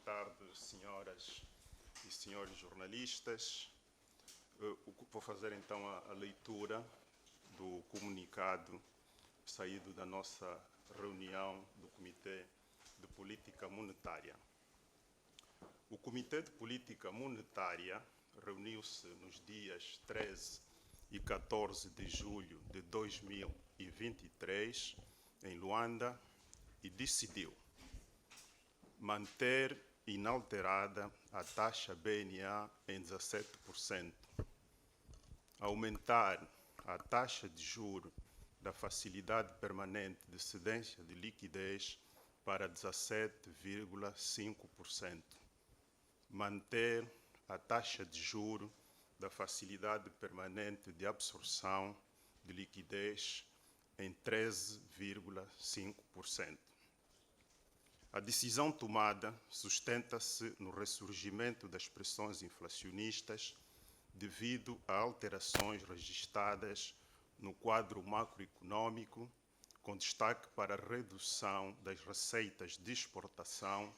tarde, senhoras e senhores jornalistas. Vou fazer então a leitura do comunicado saído da nossa reunião do Comitê de Política Monetária. O Comitê de Política Monetária reuniu-se nos dias 13 e 14 de julho de 2023 em Luanda e decidiu manter inalterada a taxa BNA em 17%, aumentar a taxa de juro da facilidade permanente de cedência de liquidez para 17,5%, manter a taxa de juro da facilidade permanente de absorção de liquidez em 13,5%. A decisão tomada sustenta-se no ressurgimento das pressões inflacionistas devido a alterações registradas no quadro macroeconômico, com destaque para a redução das receitas de exportação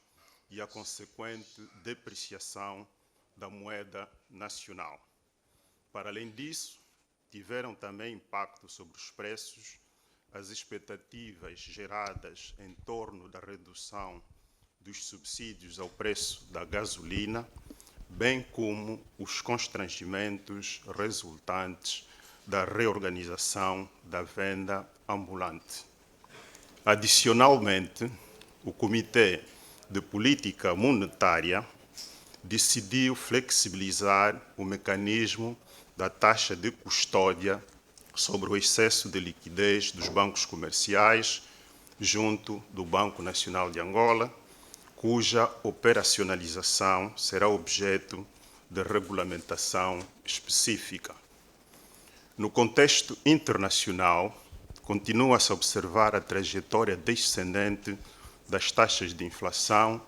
e a consequente depreciação da moeda nacional. Para além disso, tiveram também impacto sobre os preços as expectativas geradas em torno da redução dos subsídios ao preço da gasolina, bem como os constrangimentos resultantes da reorganização da venda ambulante. Adicionalmente, o Comitê de Política Monetária decidiu flexibilizar o mecanismo da taxa de custódia sobre o excesso de liquidez dos bancos comerciais junto do Banco Nacional de Angola, cuja operacionalização será objeto de regulamentação específica. No contexto internacional, continua-se a observar a trajetória descendente das taxas de inflação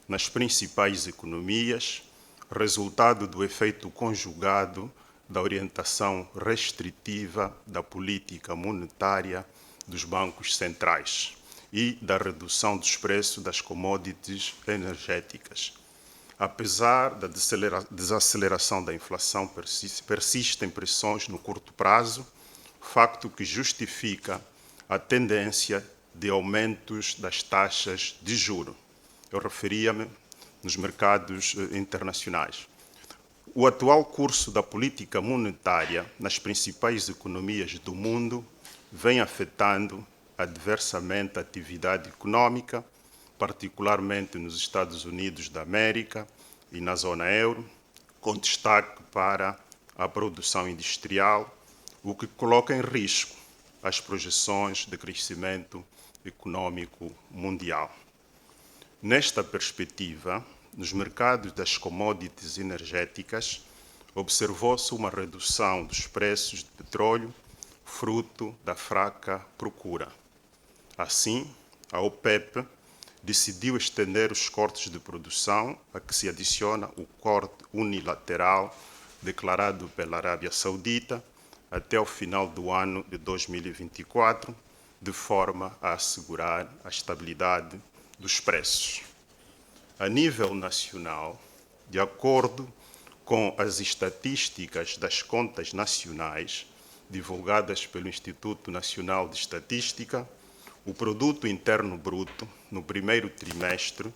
nas principais economias, resultado do efeito conjugado da orientação restritiva da política monetária dos bancos centrais e da redução dos preços das commodities energéticas. Apesar da desaceleração da inflação, persistem pressões no curto prazo, facto que justifica a tendência de aumentos das taxas de juro. Eu referia-me nos mercados internacionais. O atual curso da política monetária nas principais economias do mundo vem afetando adversamente a atividade econômica, particularmente nos Estados Unidos da América e na zona euro, com destaque para a produção industrial, o que coloca em risco as projeções de crescimento econômico mundial. Nesta perspectiva, nos mercados das commodities energéticas, observou-se uma redução dos preços de petróleo, fruto da fraca procura. Assim, a OPEP decidiu estender os cortes de produção, a que se adiciona o corte unilateral declarado pela Arábia Saudita até o final do ano de 2024, de forma a assegurar a estabilidade dos preços. A nível nacional, de acordo com as estatísticas das contas nacionais divulgadas pelo Instituto Nacional de Estatística, o Produto Interno Bruto, no primeiro trimestre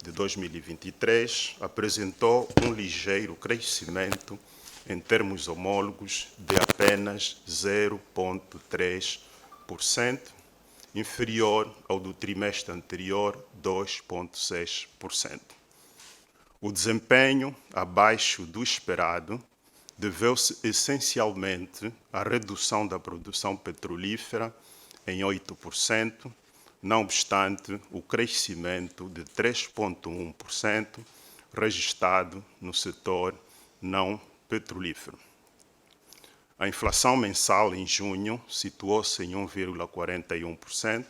de 2023, apresentou um ligeiro crescimento em termos homólogos de apenas 0,3%, inferior ao do trimestre anterior, 2,6%. O desempenho abaixo do esperado deveu-se essencialmente à redução da produção petrolífera em 8%, não obstante o crescimento de 3,1% registrado no setor não petrolífero. A inflação mensal em junho situou-se em 1,41%,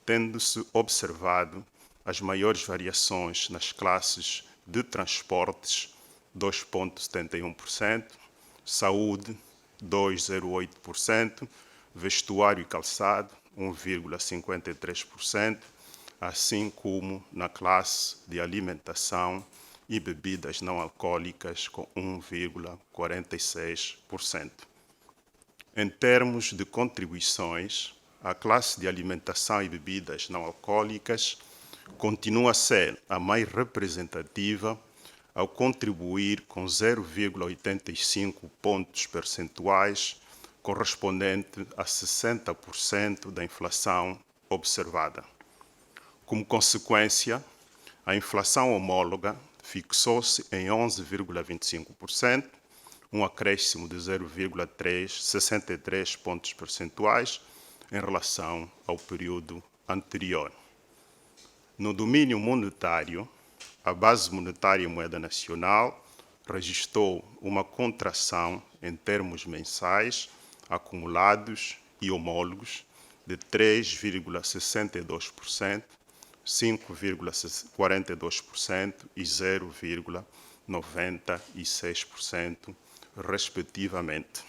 tendo-se observado as maiores variações nas classes de transportes, 2,71%, saúde, 2,08%, vestuário e calçado, 1,53%, assim como na classe de alimentação e bebidas não alcoólicas, com 1,46%. Em termos de contribuições, a classe de alimentação e bebidas não alcoólicas continua a ser a mais representativa, ao contribuir com 0,85 pontos percentuais, correspondente a 60% da inflação observada. Como consequência, a inflação homóloga fixou-se em 11,25%, um acréscimo de 0,63 pontos percentuais em relação ao período anterior. No domínio monetário, a base monetária e moeda nacional registrou uma contração em termos mensais, acumulados e homólogos de 3,62%, 5,42% e 0,96%, respectivamente.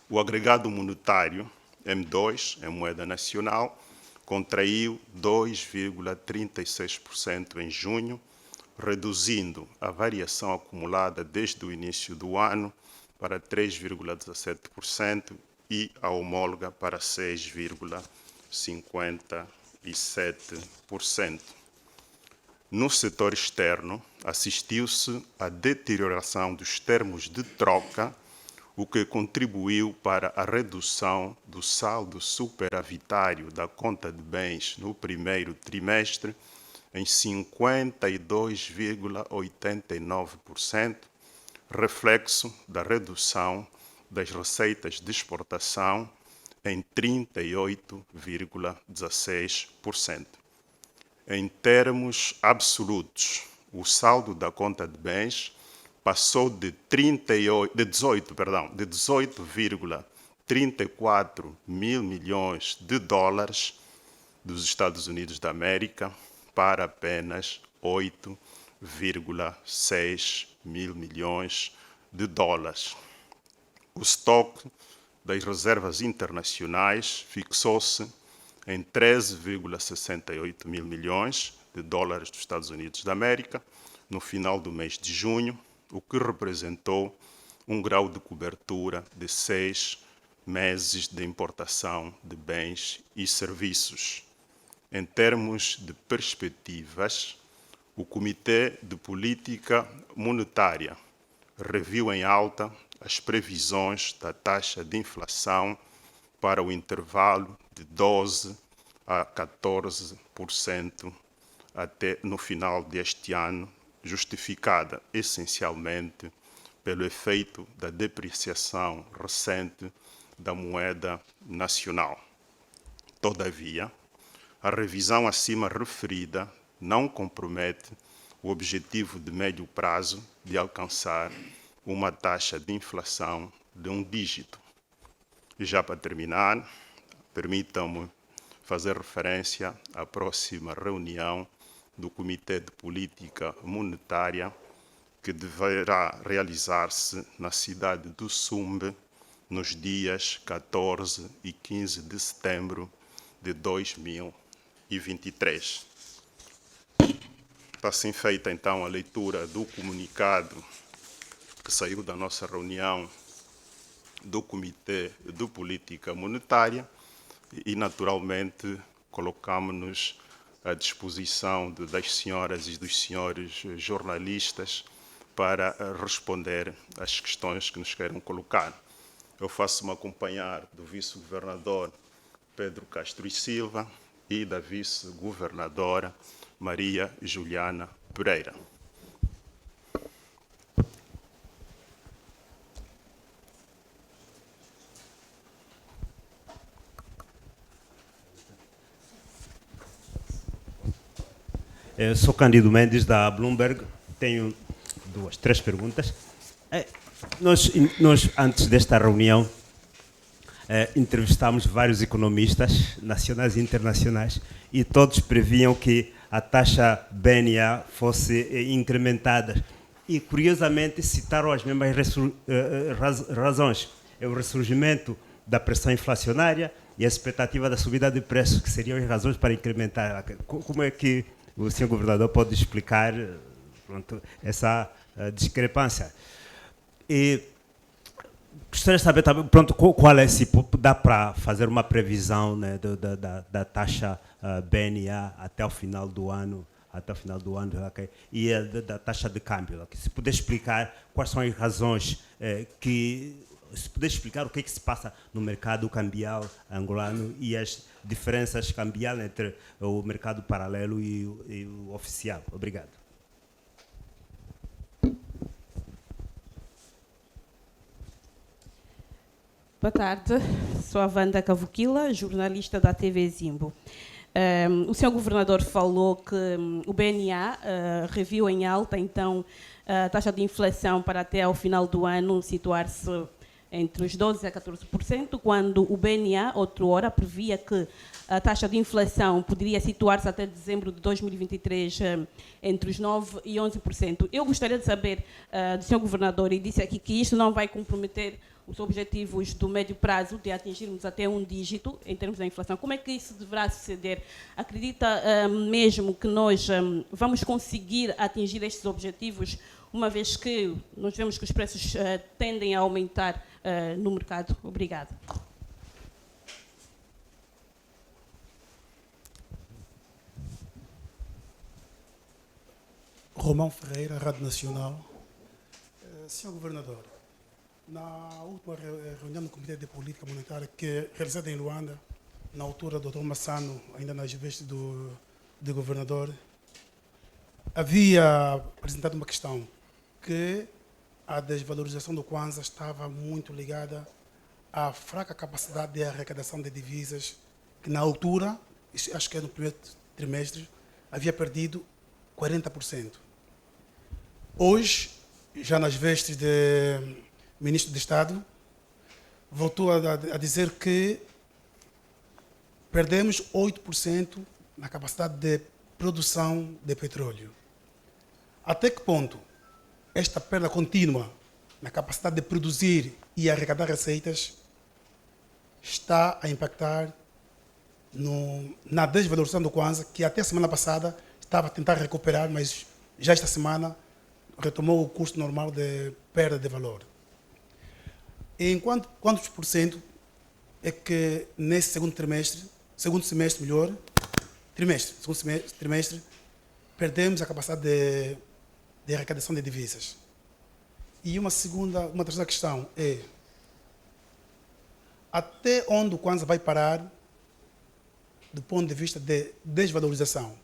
O agregado monetário M2, em moeda nacional, contraiu 2,36% em junho, reduzindo a variação acumulada desde o início do ano para 3,17% e a homóloga para 6,57%. No setor externo, assistiu-se à deterioração dos termos de troca, o que contribuiu para a redução do saldo superavitário da conta de bens no primeiro trimestre em 52,89%, reflexo da redução das receitas de exportação em 38,16%. Em termos absolutos, o saldo da conta de bens passou de 18,34 mil milhões de dólares dos Estados Unidos da América para apenas 8,6 mil milhões de dólares. O estoque das reservas internacionais fixou-se em 13,68 mil milhões de dólares dos Estados Unidos da América no final do mês de junho, o que representou um grau de cobertura de 6 meses de importação de bens e serviços. Em termos de perspectivas, o Comitê de Política Monetária reviu em alta as previsões da taxa de inflação para o intervalo de 12% a 14% até no final deste ano, justificada essencialmente pelo efeito da depreciação recente da moeda nacional. Todavia, a revisão acima referida não compromete o objetivo de médio prazo de alcançar uma taxa de inflação de um dígito. E já para terminar, permitam-me fazer referência à próxima reunião do Comitê de Política Monetária, que deverá realizar-se na cidade do Sumbe, nos dias 14 e 15 de setembro de 2023. Está assim feita, então, a leitura do comunicado que saiu da nossa reunião do Comitê de Política Monetária e, naturalmente, colocamos-nos à disposição das senhoras e dos senhores jornalistas para responder às questões que nos queiram colocar. Eu faço-me acompanhar do vice-governador Pedro Castro e Silva e da vice-governadora Maria Juliana Pereira. Eu sou Cândido Mendes, da Bloomberg. Tenho três perguntas. Nós, antes desta reunião, entrevistámos vários economistas nacionais e internacionais e todos previam que a taxa BNA fosse incrementada. E, curiosamente, citaram as mesmas razões. É o ressurgimento da pressão inflacionária e a expectativa da subida de preços, que seriam as razões para incrementar. Como é que o senhor governador pode explicar pronto, essa discrepância? E gostaria de saber também, pronto, qual é, se dá para fazer uma previsão, né, da taxa BNA até o final do ano, okay? E da taxa de câmbio. Okay? Se puder explicar quais são as razões se puder explicar o que é que se passa no mercado cambial angolano e as diferenças cambiais entre o mercado paralelo e o oficial. Obrigado. Boa tarde, sou a Wanda Cavoquila, jornalista da TV Zimbo. O senhor governador falou que o BNA reviu em alta, então, a taxa de inflação para até ao final do ano situar-se entre os 12% a 14%, quando o BNA, outrora, previa que a taxa de inflação poderia situar-se até dezembro de 2023 entre os 9% e 11%. Eu gostaria de saber do senhor governador, e disse aqui que isto não vai comprometer os objetivos do médio prazo de atingirmos até um dígito em termos da inflação. Como é que isso deverá suceder? Acredita mesmo que nós vamos conseguir atingir estes objetivos, uma vez que nós vemos que os preços tendem a aumentar no mercado? Obrigada. Romão Ferreira, Rádio Nacional. Senhor Governador, na última reunião do Comitê de Política Monetária, que é realizada em Luanda, na altura do Dr. Massano, ainda nas vestes de governador, havia apresentado uma questão que a desvalorização do Kwanza estava muito ligada à fraca capacidade de arrecadação de divisas, que na altura, acho que é no primeiro trimestre, havia perdido 40%. Hoje, já nas vestes de Ministro de Estado, voltou a dizer que perdemos 8% na capacidade de produção de petróleo. Até que ponto esta perda contínua na capacidade de produzir e arrecadar receitas está a impactar na desvalorização do Kwanza, que até a semana passada estava a tentar recuperar, mas já esta semana retomou o curso normal de perda de valor. Em quantos por cento é que nesse segundo semestre, perdemos a capacidade de arrecadação de divisas? E uma terceira questão é: até onde o Kwanza vai parar do ponto de vista de desvalorização?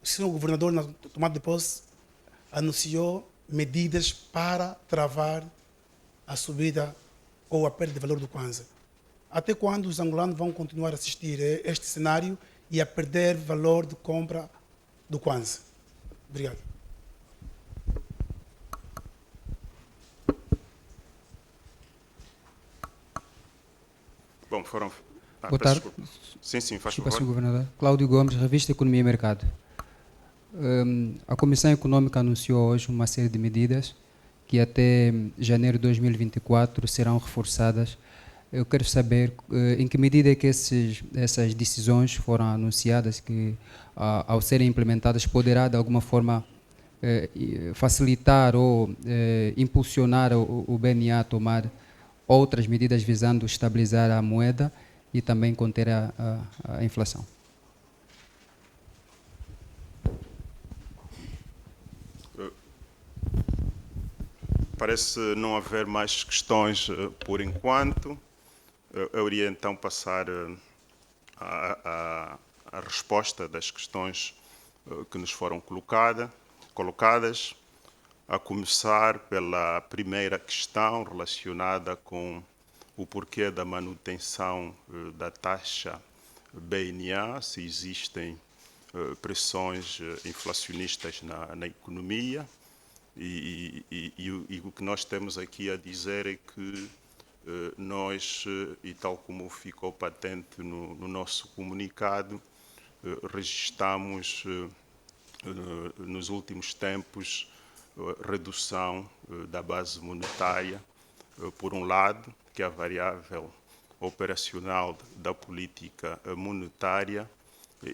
O senhor governador, na tomada de posse, anunciou medidas para travar a subida ou a perda de valor do Kwanza. Até quando os angolanos vão continuar a assistir a este cenário e a perder valor de compra do Kwanza? Obrigado. Bom, foram... Boa tarde. Sim, faz Desculpa, favor. Sr. Governador. Cláudio Gomes, Revista Economia e Mercado. A Comissão Econômica anunciou hoje uma série de medidas que até janeiro de 2024 serão reforçadas. Eu quero saber em que medida é que essas decisões foram anunciadas, que ao serem implementadas poderá de alguma forma facilitar ou impulsionar o BNA a tomar outras medidas visando estabilizar a moeda e também conter a inflação. Parece não haver mais questões por enquanto. Eu iria então passar a resposta das questões que nos foram colocadas, a começar pela primeira questão relacionada com o porquê da manutenção da taxa BNA, se existem pressões inflacionistas na economia. E o que nós temos aqui a dizer é que nós, e tal como ficou patente no nosso comunicado, registramos nos últimos tempos redução da base monetária, por um lado, que é a variável operacional da política monetária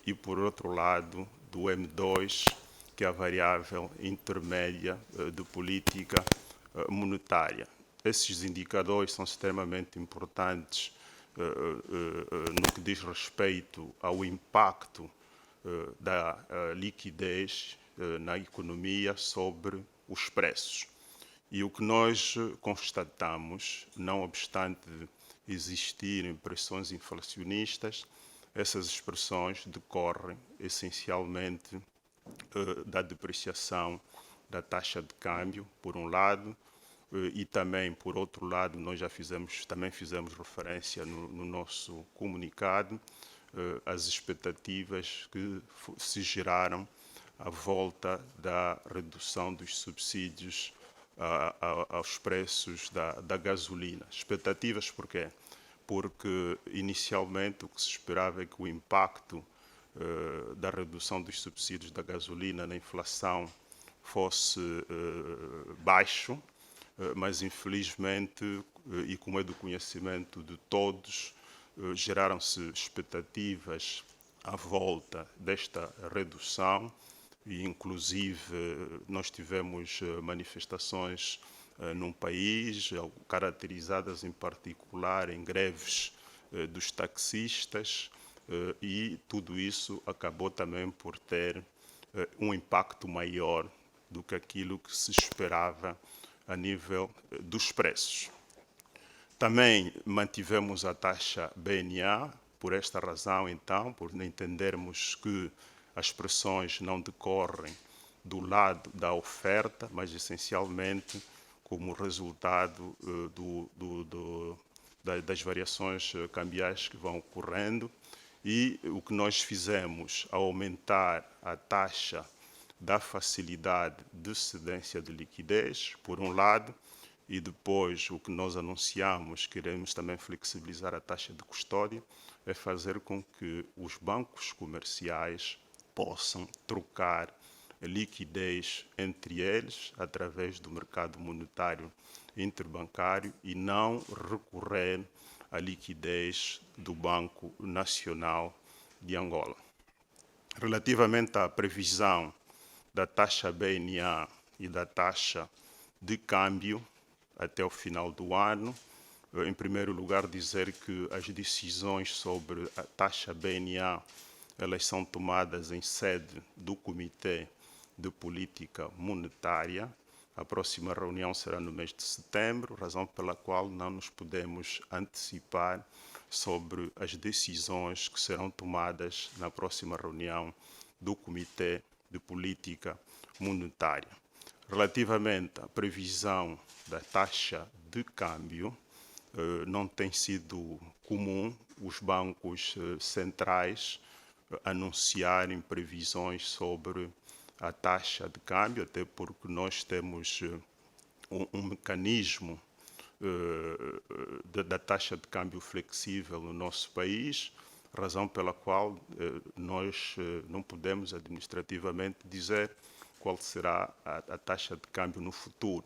e, por outro lado, do M2, que é a variável intermédia de política monetária. Esses indicadores são extremamente importantes no que diz respeito ao impacto da liquidez na economia sobre os preços. E o que nós constatamos, não obstante existirem pressões inflacionistas, essas expressões decorrem essencialmente da depreciação da taxa de câmbio, por um lado, e também, por outro lado, nós já também fizemos referência no nosso comunicado às expectativas que se geraram à volta da redução dos subsídios aos preços da gasolina. Expectativas por quê? Porque, inicialmente, o que se esperava é que o impacto da redução dos subsídios da gasolina na inflação fosse baixo, mas, infelizmente, e como é do conhecimento de todos, geraram-se expectativas à volta desta redução e, inclusive, nós tivemos manifestações num país, caracterizadas em particular em greves dos taxistas, e tudo isso acabou também por ter um impacto maior do que aquilo que se esperava a nível dos preços. Também mantivemos a taxa BNA, por esta razão, então, por entendermos que as pressões não decorrem do lado da oferta, mas essencialmente como resultado das variações cambiais que vão ocorrendo. E o que nós fizemos ao aumentar a taxa da facilidade de cedência de liquidez, por um lado, e depois o que nós anunciamos, queremos também flexibilizar a taxa de custódia, é fazer com que os bancos comerciais possam trocar liquidez entre eles através do mercado monetário interbancário e não recorrer à liquidez do Banco Nacional de Angola. Relativamente à previsão da taxa BNA e da taxa de câmbio até o final do ano, em primeiro lugar dizer que as decisões sobre a taxa BNA elas são tomadas em sede do Comitê de Política Monetária. A próxima reunião será no mês de setembro, razão pela qual não nos podemos antecipar sobre as decisões que serão tomadas na próxima reunião do Comitê de Política Monetária. Relativamente à previsão da taxa de câmbio, não tem sido comum os bancos centrais anunciarem previsões sobre a taxa de câmbio, até porque nós temos um mecanismo da taxa de câmbio flexível no nosso país, razão pela qual nós não podemos administrativamente dizer qual será a taxa de câmbio no futuro.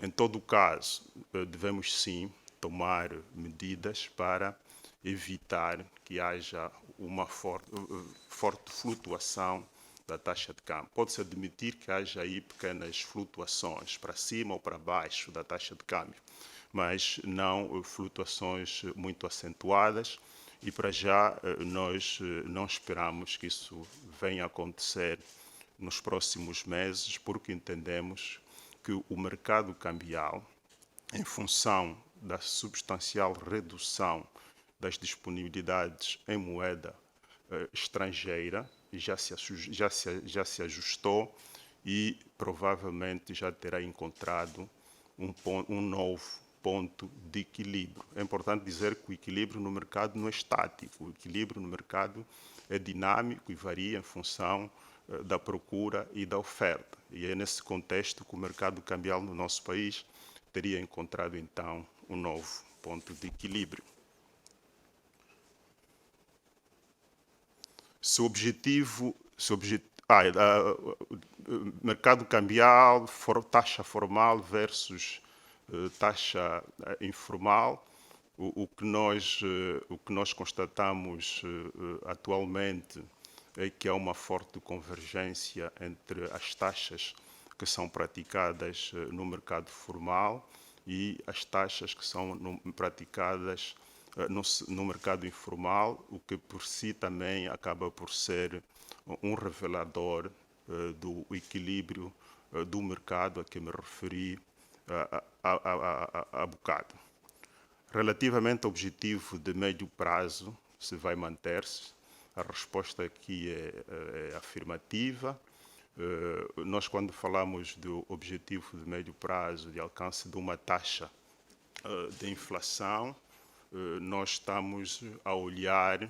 Em todo o caso, devemos sim tomar medidas para evitar que haja uma forte flutuação da taxa de câmbio. Pode-se admitir que haja aí pequenas flutuações para cima ou para baixo da taxa de câmbio, mas não flutuações muito acentuadas, e para já nós não esperamos que isso venha a acontecer nos próximos meses, porque entendemos que o mercado cambial, em função da substancial redução das disponibilidades em moeda estrangeira, já se ajustou e provavelmente já terá encontrado um novo ponto de equilíbrio. É importante dizer que o equilíbrio no mercado não é estático, o equilíbrio no mercado é dinâmico e varia em função da procura e da oferta. E é nesse contexto que o mercado cambial no nosso país teria encontrado, então, um novo ponto de equilíbrio. Mercado cambial, taxa formal versus taxa informal. o que nós constatamos atualmente é que há uma forte convergência entre as taxas que são praticadas no mercado formal e as taxas que são praticadas no mercado informal, o que por si também acaba por ser um revelador do equilíbrio do mercado a que me referi há bocado. Relativamente ao objetivo de médio prazo, se vai manter-se, a resposta aqui é afirmativa. Nós, quando falamos do objetivo de médio prazo, de alcance de uma taxa de inflação, nós estamos a olhar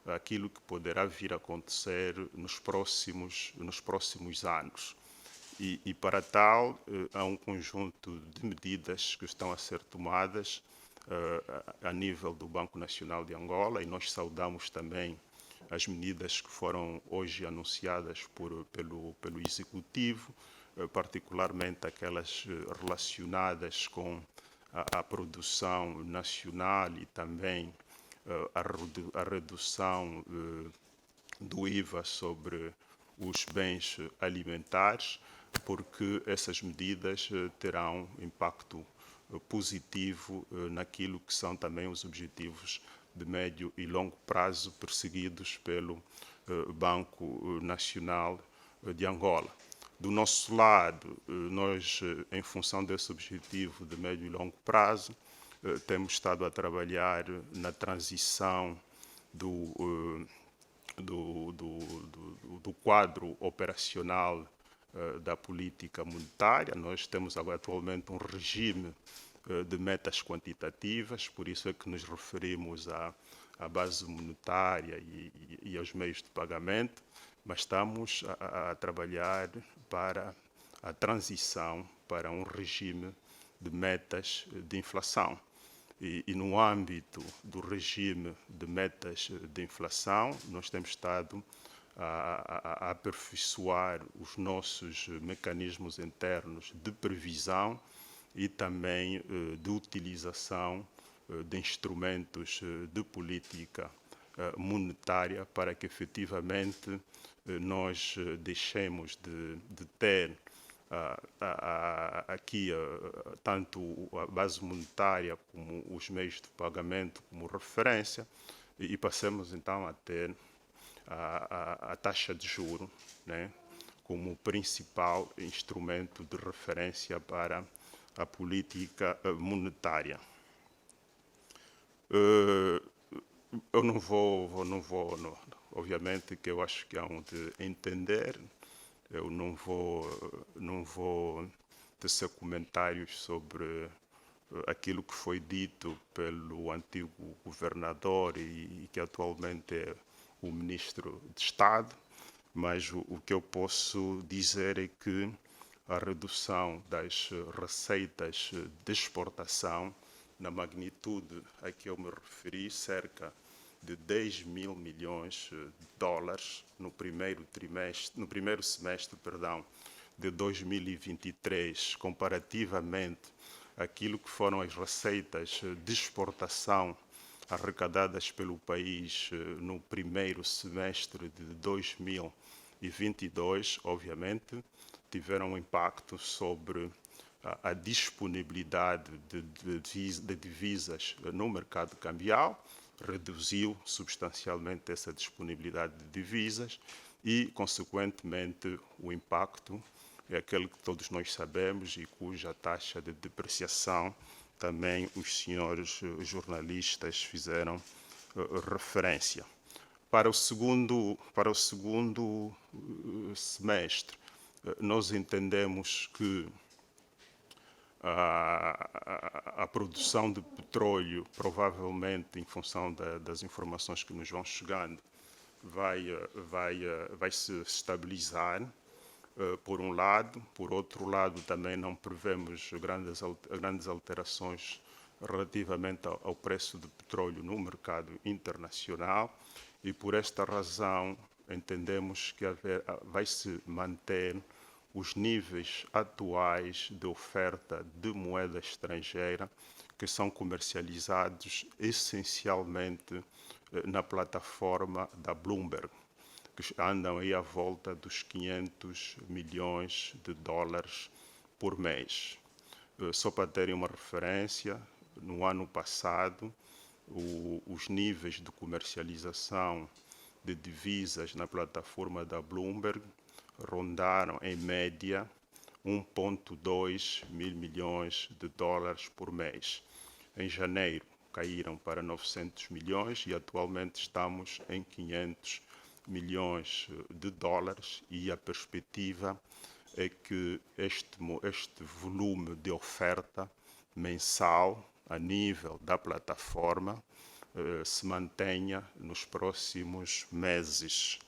aquilo que poderá vir a acontecer nos próximos anos. E para tal, há um conjunto de medidas que estão a ser tomadas a nível do Banco Nacional de Angola, e nós saudamos também as medidas que foram hoje anunciadas pelo Executivo, particularmente aquelas relacionadas com a produção nacional e também a redução do IVA sobre os bens alimentares, porque essas medidas terão impacto positivo naquilo que são também os objetivos de médio e longo prazo perseguidos pelo Banco Nacional de Angola. Do nosso lado, nós, em função desse objetivo de médio e longo prazo, temos estado a trabalhar na transição do quadro operacional da política monetária. Nós temos atualmente um regime de metas quantitativas, por isso é que nos referimos à base monetária e aos meios de pagamento, mas estamos a trabalhar para a transição para um regime de metas de inflação. E no âmbito do regime de metas de inflação, nós temos estado a aperfeiçoar os nossos mecanismos internos de previsão e também de utilização de instrumentos de política monetária para que efetivamente nós deixemos de ter aqui tanto a base monetária como os meios de pagamento como referência e passemos então a ter a taxa de juro, né, como principal instrumento de referência para a política monetária. Eu não vou, obviamente que eu acho que há de entender, eu não vou tecer comentários sobre aquilo que foi dito pelo antigo governador e que atualmente é o ministro de Estado, mas o que eu posso dizer é que a redução das receitas de exportação, na magnitude a que eu me referi, cerca de 10 mil milhões de dólares no primeiro semestre, de 2023, comparativamente àquilo que foram as receitas de exportação arrecadadas pelo país no primeiro semestre de 2022, obviamente, tiveram um impacto sobre a disponibilidade de divisas no mercado cambial, reduziu substancialmente essa disponibilidade de divisas e, consequentemente, o impacto é aquele que todos nós sabemos e cuja taxa de depreciação também os senhores jornalistas fizeram referência. Para o segundo semestre, nós entendemos que a produção de petróleo, provavelmente em função das informações que nos vão chegando, vai se estabilizar, por um lado. Por outro lado, também não prevemos grandes alterações relativamente ao preço do petróleo no mercado internacional e, por esta razão, entendemos que vai se manter os níveis atuais de oferta de moeda estrangeira que são comercializados essencialmente na plataforma da Bloomberg, que andam aí à volta dos 500 milhões de dólares por mês. Só para terem uma referência, no ano passado, os níveis de comercialização de divisas na plataforma da Bloomberg rondaram, em média, 1,2 mil milhões de dólares por mês. Em janeiro, caíram para 900 milhões e atualmente estamos em 500 milhões de dólares, e a perspectiva é que este volume de oferta mensal a nível da plataforma se mantenha nos próximos meses.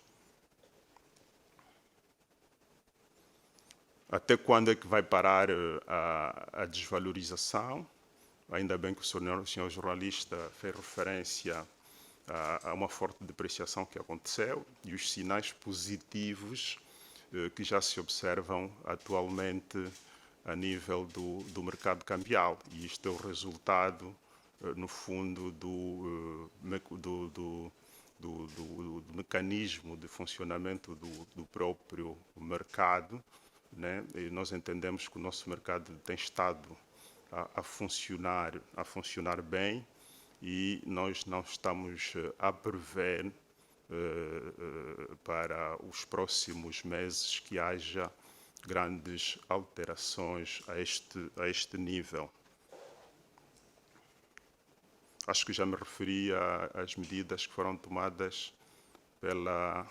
Até quando é que vai parar a desvalorização? Ainda bem que o senhor jornalista fez referência a uma forte depreciação que aconteceu e os sinais positivos que já se observam atualmente a nível do mercado cambial. E isto é o resultado, no fundo, do mecanismo de funcionamento do próprio mercado, né? E nós entendemos que o nosso mercado tem estado a funcionar bem, e nós não estamos a prever para os próximos meses que haja grandes alterações a este nível. Acho que já me referi às medidas que foram tomadas pela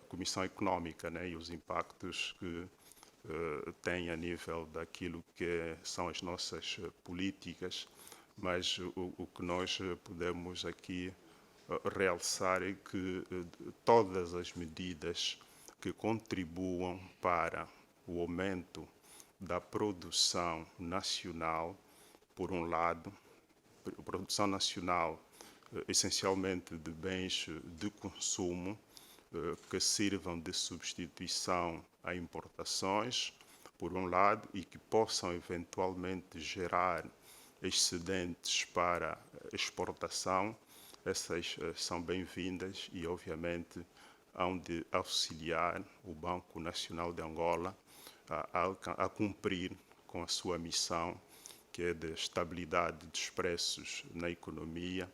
Comissão Económica, né, e os impactos que tem a nível daquilo que são as nossas políticas, mas o que nós podemos aqui realçar é que todas as medidas que contribuam para o aumento da produção nacional, por um lado, produção nacional essencialmente de bens de consumo, que sirvam de substituição a importações, por um lado, e que possam eventualmente gerar excedentes para exportação, essas são bem-vindas e, obviamente, hão de auxiliar o Banco Nacional de Angola a cumprir com a sua missão, que é de estabilidade dos preços na economia,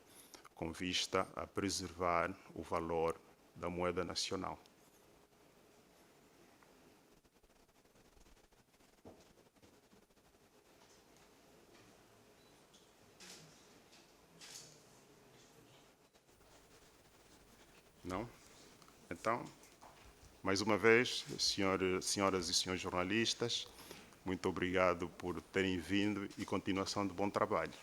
com vista a preservar o valor da moeda nacional. Não? Então, mais uma vez, senhoras e senhores jornalistas, muito obrigado por terem vindo e continuação de bom trabalho.